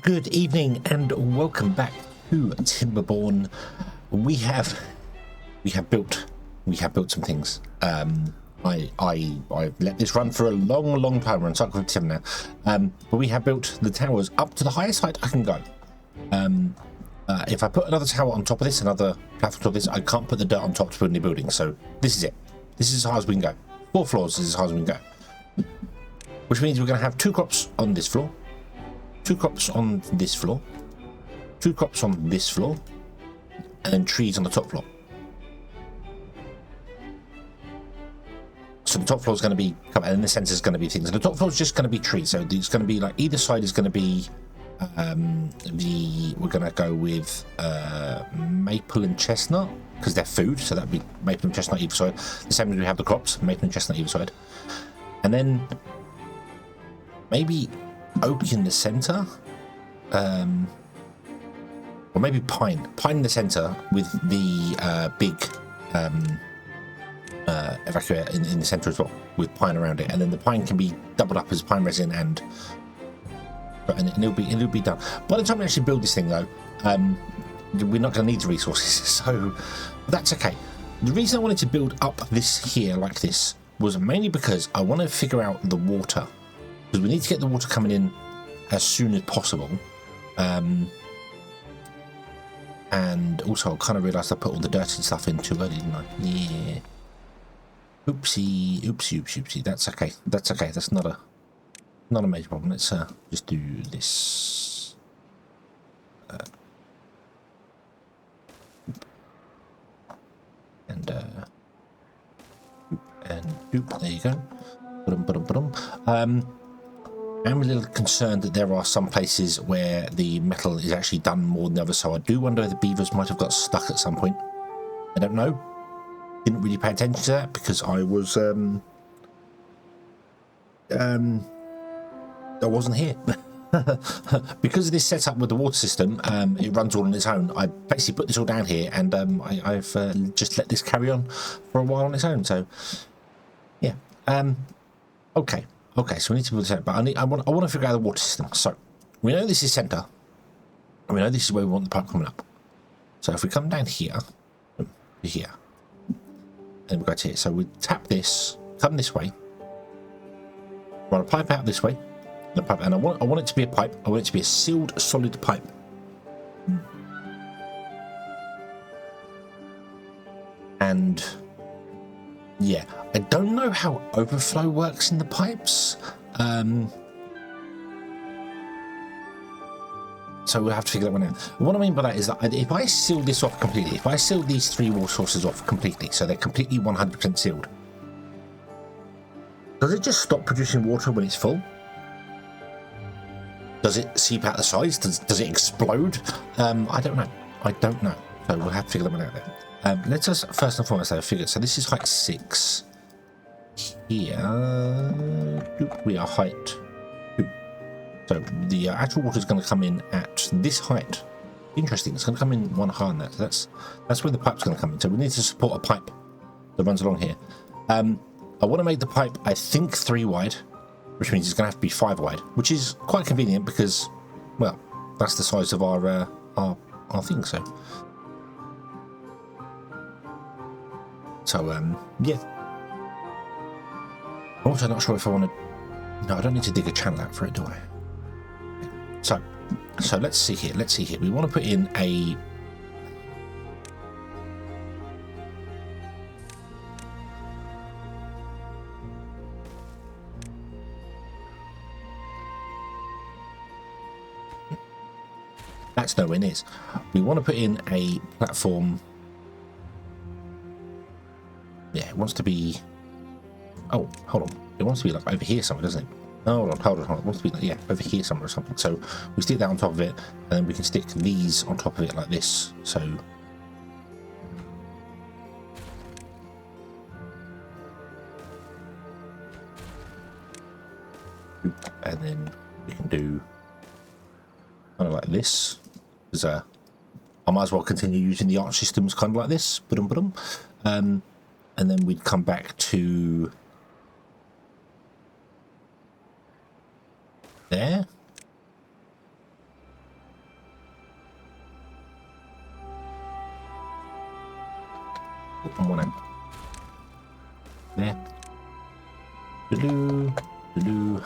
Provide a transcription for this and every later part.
Good evening and welcome back to Timberborn. We have built some things. I've let this run for a long time. We're on cycle 57 now. But we have built the towers up to the highest height I can go. If I put another tower on top of this, another platform on top of this, I can't put the dirt on top to build any buildings. So this is it. This is as high as we can go. 4 floors is as high as we can go. Which means we're going to have 2 crops on this floor. 2 crops on this floor, 2 crops on this floor, and then trees on the top floor. So the top floor is going to be, and the centre is going to be things. And the top floor is just going to be trees. So it's going to be like either side is going to be we're going to go with maple and chestnut because they're food. So that'd be maple and chestnut either side. The same as we have the crops, maple and chestnut either side, and then maybe oak in the center, or maybe pine in the center with the big evacuator in the center as well, with pine around it, and then the pine can be doubled up as pine resin and it'll be done. By the time we actually build this thing though, we're not going to need the resources, so that's okay. The reason I wanted to build up this here like this was mainly because I want to figure out the water, because we need to get the water coming in as soon as possible. And also I kind of realised I put all the dirt and stuff in too early, didn't I? Yeah. Oopsie. That's okay. That's not a major problem. Let's just do this. And doop. There you go. I'm a little concerned that there are some places where the metal is actually done more than the other, so I do wonder if the beavers might have got stuck at some point. I don't know. Didn't really pay attention to that because I was I wasn't here. Because of this setup with the water system, it runs all on its own. I basically put this all down here, and I've just let this carry on for a while on its own. So yeah, okay. Okay, so we need to build this out, but I want to figure out the water system. So we know this is center, and we know this is where we want the pipe coming up. So if we come down here, and we go to here, so we tap this, come this way, run a pipe out this way, and I want it to be a pipe. I want it to be a sealed, solid pipe. And yeah, I don't know how overflow works in the pipes, so we'll have to figure that one out. What I mean by that is that if I seal this off completely, if I seal these 3 water sources off completely, so they're completely 100% sealed, does it just stop producing water when it's full? Does it seep out the sides? Does it explode? I don't know. So we'll have to figure that one out then. Let's just first and foremost have a figure. So this is height 6. Here we are height 2. So the actual water is going to come in at this height. Interesting. It's going to come in 1 higher than that. So that's where the pipe's going to come in. So we need to support a pipe that runs along here. I want to make the pipe, I think, 3 wide, which means it's going to have to be 5 wide, which is quite convenient because, well, that's the size of our thing. So yeah. I'm also not sure if I want to. No, I don't need to dig a channel out for it, do I? So let's see here. We want to put in a. That's nowhere near. We want to put in a platform. Yeah, it wants to be. Oh, hold on. It wants to be like over here somewhere, doesn't it? Hold on. It wants to be like, yeah, over here somewhere or something. So we stick that on top of it, and then we can stick these on top of it like this. So and then we can do kind of like this. Because I might as well continue using the arch systems kind of like this. And then we'd come back to there. and one out. There. Doo-doo, doo-doo.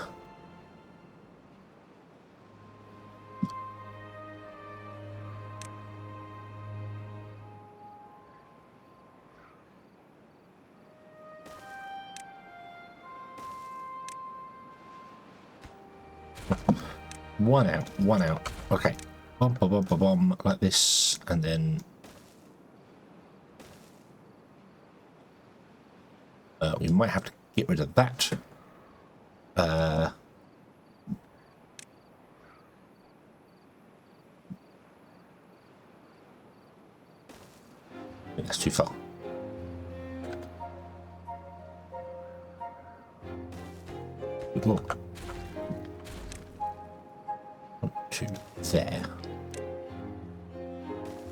One out, one out. Okay. Bum, bum, bum, bum, bum, like this, and then we might have to get rid of that. I think that's too far. Good luck. To there.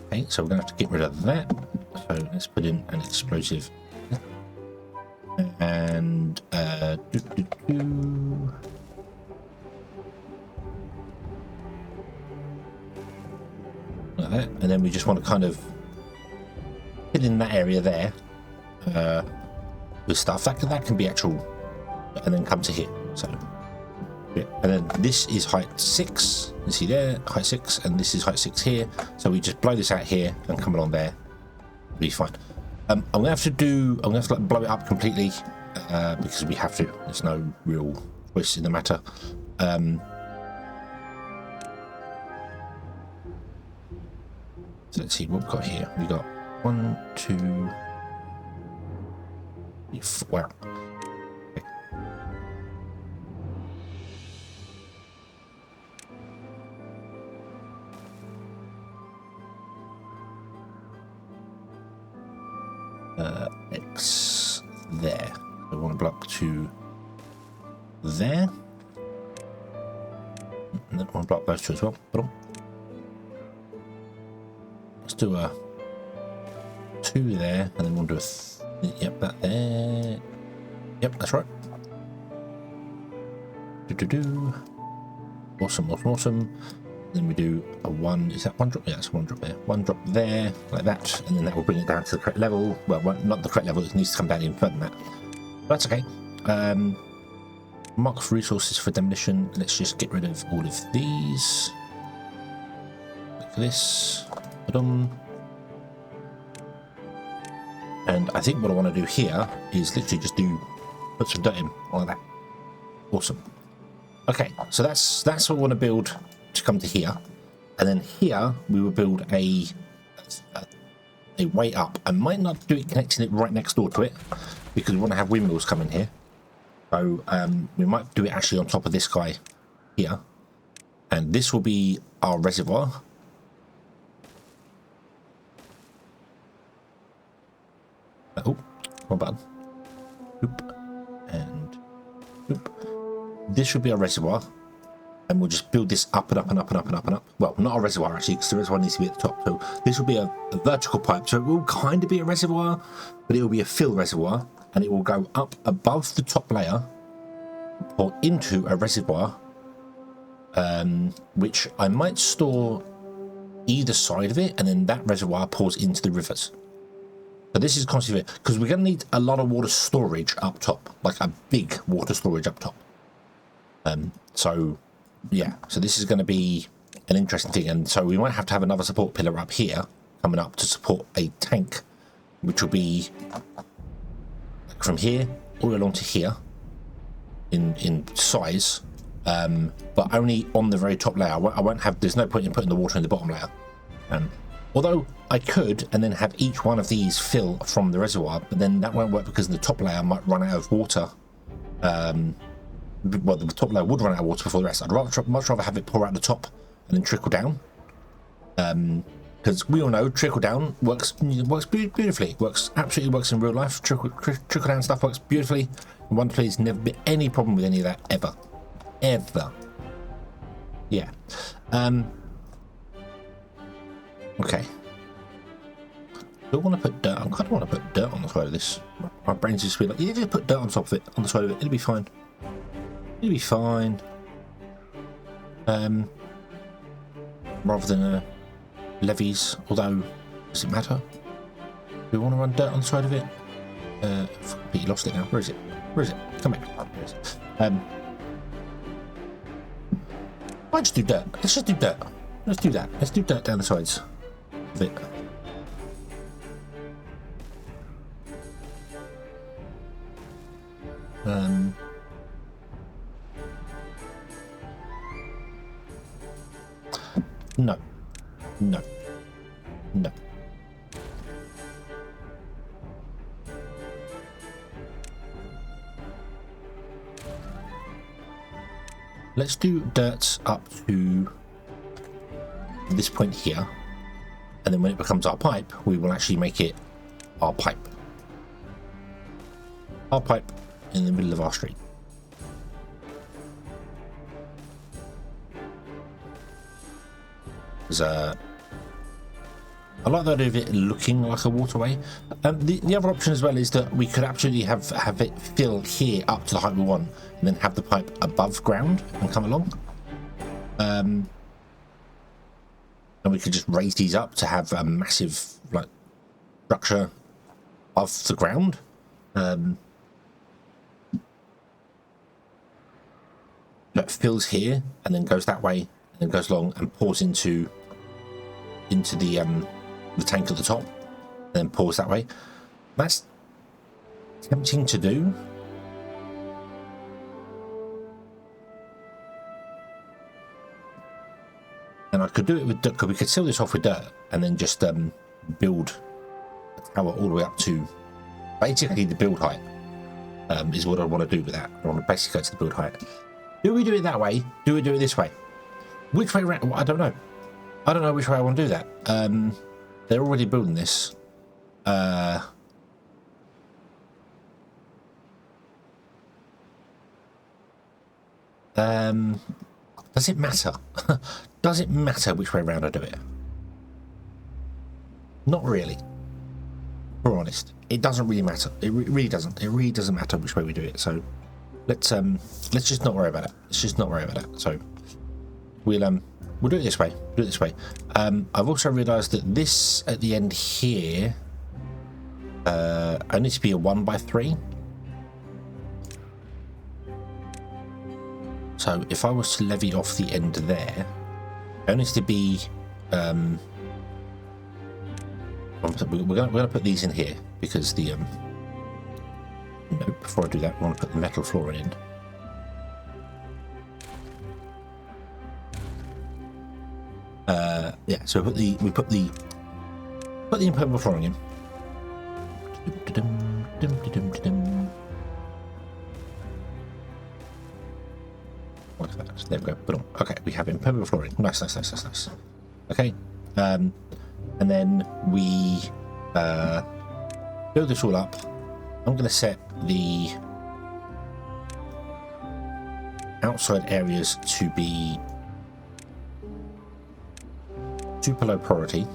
Okay, so we're going to have to get rid of that. So let's put in an explosive. And like that. And then we just want to kind of fill in that area there with stuff that can be actual, and then come to here. So yeah, and then this is height 6. You see there, height 6, and this is height 6 here. So we just blow this out here and come along there. It'll be fine. I'm gonna have to like blow it up completely because we have to. There's no real choice in the matter. So let's see what we've got here. We got 1, 2, 3, 4. Wow. X there. So one block to there. And then one block those two as well. Let's do a 2 there, and then we'll do a yep, that there. Yep, that's right. Awesome, awesome, awesome. Then we do a 1, is that 1 drop? Yeah, it's 1 drop there. 1 drop there, like that, and then that will bring it down to the correct level. Well, not the correct level, it needs to come down even further than that. But that's okay. Mark for resources for demolition. Let's just get rid of all of these. Like this. And I think what I want to do here is literally just put some dirt in, like that. Awesome. Okay, so that's what we want to build to come to here, and then here we will build a way up. I might not do it connecting it right next door to it because we want to have windmills come in here. So we might do it actually on top of this guy here, and this will be our reservoir. Oh, one button. Oop. And oop. This should be our reservoir. And we'll just build this up and up and up and up and up and up. Well, not a reservoir actually, because the reservoir needs to be at the top. So this will be a vertical pipe. So it will kind of be a reservoir, but it will be a fill reservoir, and it will go up above the top layer, pour into a reservoir, which I might store either side of it, and then that reservoir pours into the rivers. So this is constantly, because we're going to need a lot of water storage up top, like a big water storage up top. So yeah, so this is going to be an interesting thing, and so we might have to have another support pillar up here coming up to support a tank, which will be like from here all the way along to here in size, but only on the very top layer. I won't have, there's no point in putting the water in the bottom layer, although I could and then have each one of these fill from the reservoir, but then that won't work because the top layer might run out of water. Well, the top layer would run out of water before the rest. I'd much rather have it pour out the top and then trickle down, because we all know trickle down works beautifully. Absolutely works in real life. Trickle down stuff works beautifully. And one place never been any problem with any of that ever. Yeah. Okay. I don't want to put dirt. I kind of want to put dirt on the side of this. My brain's just be like, you just put dirt on top of it, on the side of it. It'll be fine. It'll be fine. Rather than levies, although does it matter? we want to run dirt on the side of it? I've completely lost it now. Where is it? Where is it? Come back. Oh, there it is. I'll just do dirt. Let's just do dirt. Let's do that. Let's do dirt down the sides of it. No. No. No. Let's do dirt up to this point here, and then when it becomes our pipe, we will actually make it our pipe. Our pipe in the middle of our street. I like the idea of it looking like a waterway. The other option as well is that we could absolutely have it fill here up to the height we want, and then have the pipe above ground and come along. And we could just raise these up to have a massive like structure off the ground. That fills here and then goes that way and then goes along and pours into the tank at the top, and then pours that way. That's tempting to do. And I could do it with dirt, because we could seal this off with dirt and then just build a tower all the way up to basically the build height. Is what I want to do with that. I want to basically go to the build height. Do we do it that way? Do we do it this way? Which way around? I don't know. I don't know which way I want to do that. They're already building this. Does it matter? Does it matter which way around I do it? Not really. For honest, it doesn't really matter. It really doesn't. It really doesn't matter which way we do it. So let's just not worry about it. Let's just not worry about it. So we'll do it this way. Do it this way. I've also realised that this at the end here only to be a 1x3. So if I was to levy off the end there, it needs to be. We're going to put these in here because the. No, before I do that, I want to put the metal flooring in. Yeah, so we put the impermeable flooring in. Like that. There we go. Boom. Okay, we have impermeable flooring. Nice. Okay, and then we build this all up. I'm going to set the outside areas to be super low priority,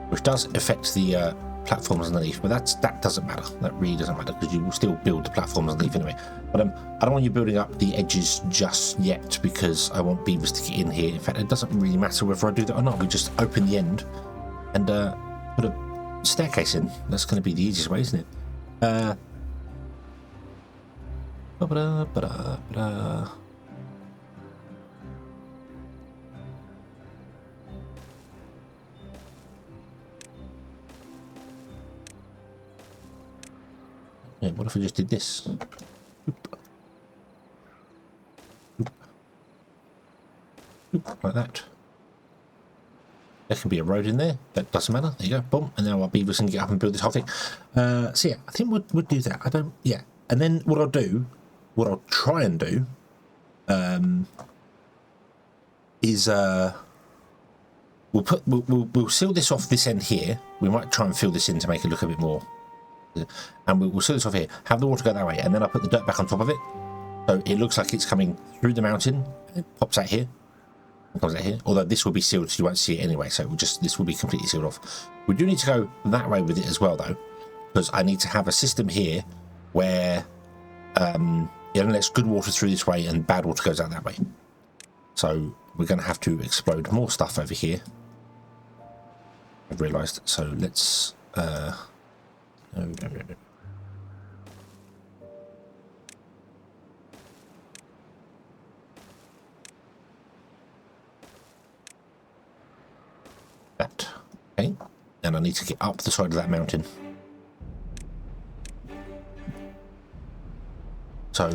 which does affect the platforms underneath, but that doesn't matter. That really doesn't matter because you will still build the platforms underneath anyway. But I don't want you building up the edges just yet because I want beavers to get in here. In fact, it doesn't really matter whether I do that or not. We just open the end and put a staircase in. That's going to be the easiest way, isn't it? Yeah, what if we just did this? Oop. Oop. Oop, like that. There can be a road in there. That doesn't matter. There you go. Boom. And now our beavers can get up and build this whole thing. So yeah, I think we'll do that. Yeah. And then what I'll try and do, is we'll seal this off this end here. We might try and fill this in to make it look a bit more. And we'll seal this off here. Have the water go that way, and then I'll put the dirt back on top of it, so it looks like it's coming through the mountain. And it pops out here. Comes out here, although this will be sealed so you won't see it anyway, so this will be completely sealed off. We do need to go that way with it as well though, because I need to have a system here where it lets good water through this way and bad water goes out that way. So we're going to have to explode more stuff over here, I've realised. So let's No. That. Okay. And I need to get up the side of that mountain. So.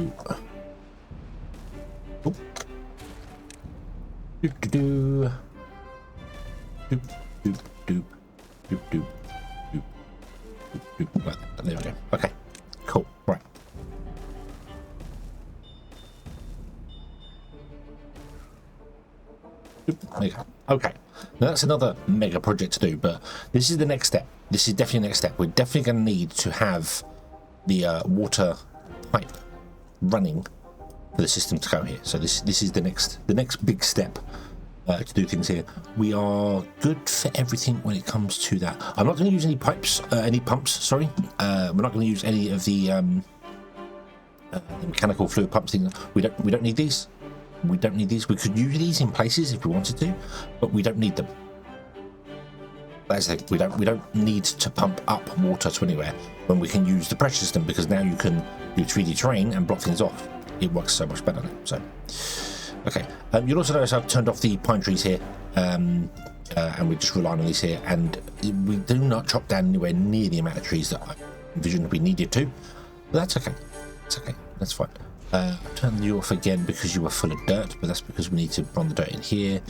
Oh. Doop doop doop. Doop doop doop. Doop doop. Doop. Doop doop. Right, there we go. Okay. Cool. Right. There you go. Okay, now that's another mega project to do, but this is the next step. This is definitely the next step. We're definitely going to need to have the water pipe running for the system to go here. So this is the next big step to do things here. We are good for everything when it comes to that. I'm not going to use any pumps. Sorry, we're not going to use any of the mechanical fluid pumps things. We don't need these. We don't need these. We could use these in places if we wanted to, but we don't need them. That's the thing. We don't need to pump up water to anywhere when we can use the pressure system, because now you can do 3D terrain and block things off. It works so much better now. So, okay. You'll also notice I've turned off the pine trees here, and we're just relying on these here. And we do not chop down anywhere near the amount of trees that I envisioned we needed to. But that's okay. It's okay. That's fine. Turn you off again because you were full of dirt, but that's because we need to run the dirt in here.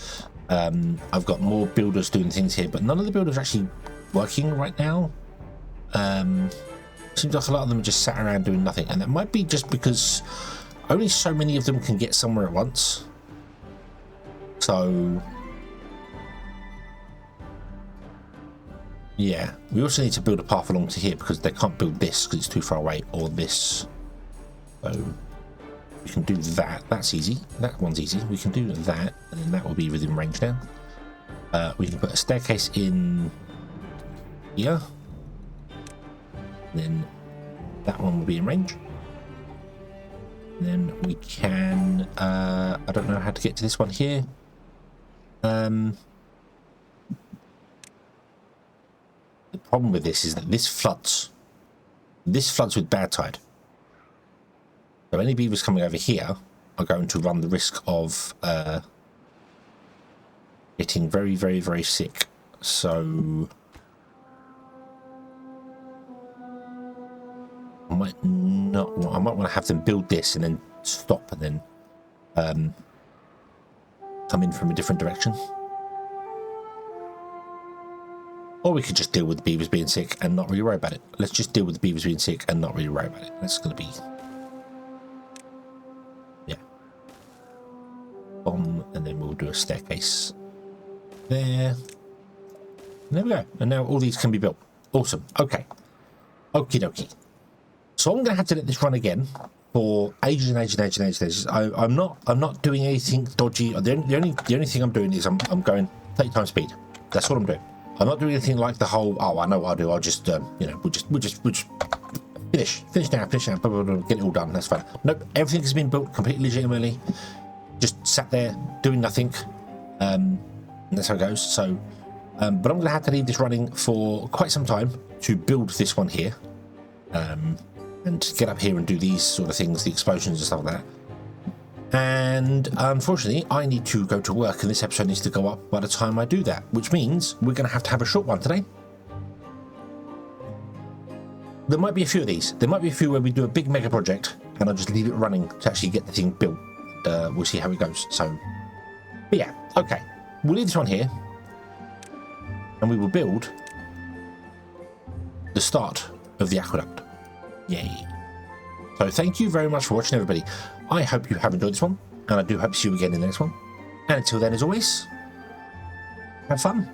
I've got more builders doing things here, but none of the builders are actually working right now. Seems like a lot of them are just sat around doing nothing, and that might be just because only so many of them can get somewhere at once. So yeah, we also need to build a path along to here because they can't build this because it's too far away, or this. So we can do that. That's easy. That one's easy. We can do that, and then that will be within range now. We can put a staircase in here. Then that one will be in range. Then we can. I don't know how to get to this one here. The problem with this is that this floods. This floods with bad tide. So any beavers coming over here are going to run the risk of getting very, very, very sick. So I might want to have them build this and then stop and then come in from a different direction. Or we could just deal with the beavers being sick and not really worry about it. Let's just deal with the beavers being sick and not really worry about it. That's going to be... and then we'll do a staircase there. And there we go. And now all these can be built. Awesome. Okay. Okie dokie. So I'm going to have to let this run again for ages and ages and ages and ages. I'm not doing anything dodgy. The only thing I'm doing is I'm going 30 times speed. That's what I'm doing. I'm not doing anything like the whole. Oh, I know what I'll do. I'll just we'll just finish now, blah, blah, blah, get it all done. That's fine. Nope. Everything has been built completely legitimately. Just sat there doing nothing, and that's how it goes. So, but I'm going to have to leave this running for quite some time to build this one here, and get up here and do these sort of things, the explosions and stuff like that. And unfortunately, I need to go to work, and this episode needs to go up by the time I do that, which means we're going to have a short one today. There might be a few of these. There might be a few where we do a big mega project, and I'll just leave it running to actually get the thing built. We'll see how it goes. So, but yeah, okay. We'll leave this one here, and we will build the start of the aqueduct. Yay. So thank you very much for watching, everybody. I hope you have enjoyed this one, and I do hope to see you again in the next one. And until then, as always, have fun.